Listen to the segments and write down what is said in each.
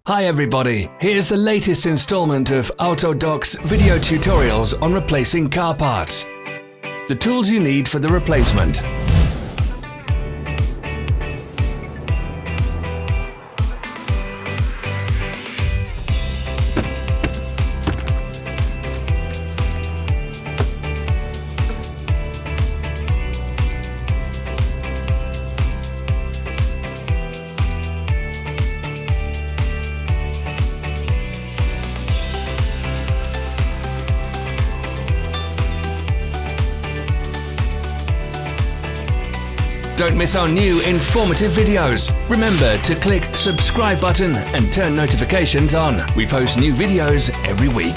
Hi everybody, here's the latest installment of Autodoc's video tutorials on replacing car parts. The tools you need for the replacement. Don't miss our new informative videos. Remember to click subscribe button and turn notifications on. We post new videos every week.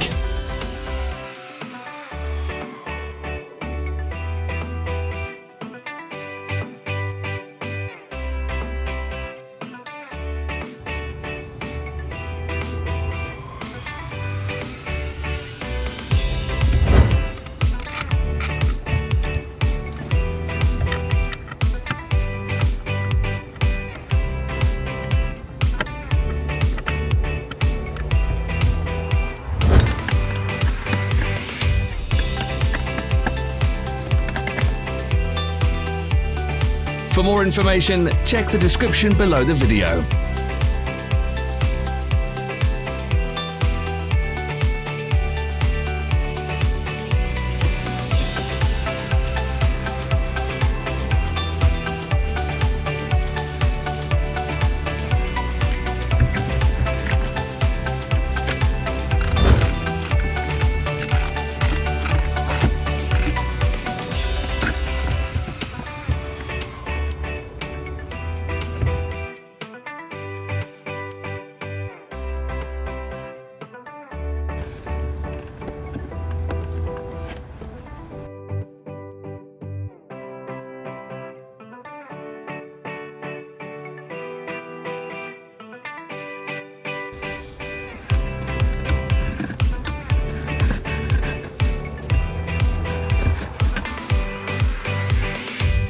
For more information, check the description below the video.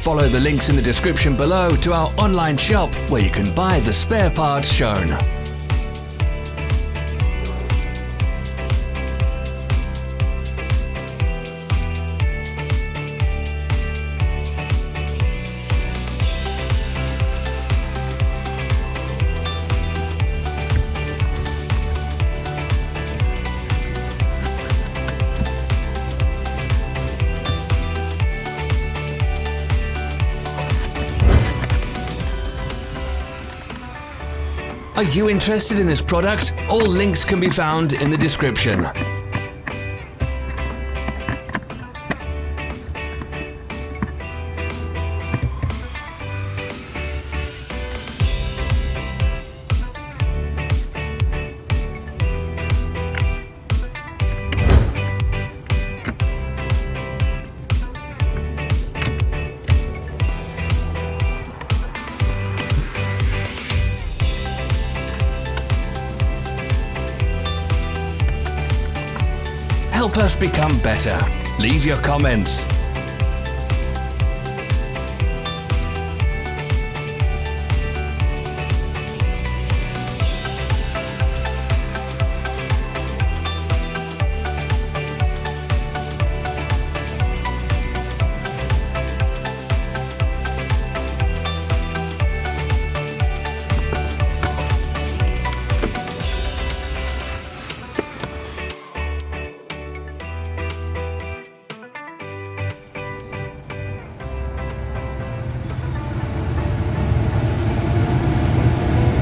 Follow the links in the description below to our online shop where you can buy the spare parts shown. Are you interested in this product? All links can be found in the description. Help us become better. Leave your comments.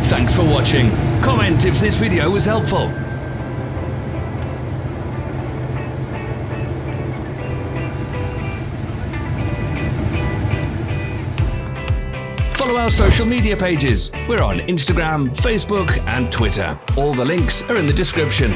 Thanks for watching. Comment if this video was helpful. Follow our social media pages. We're on Instagram, Facebook and Twitter. All the links are in the description.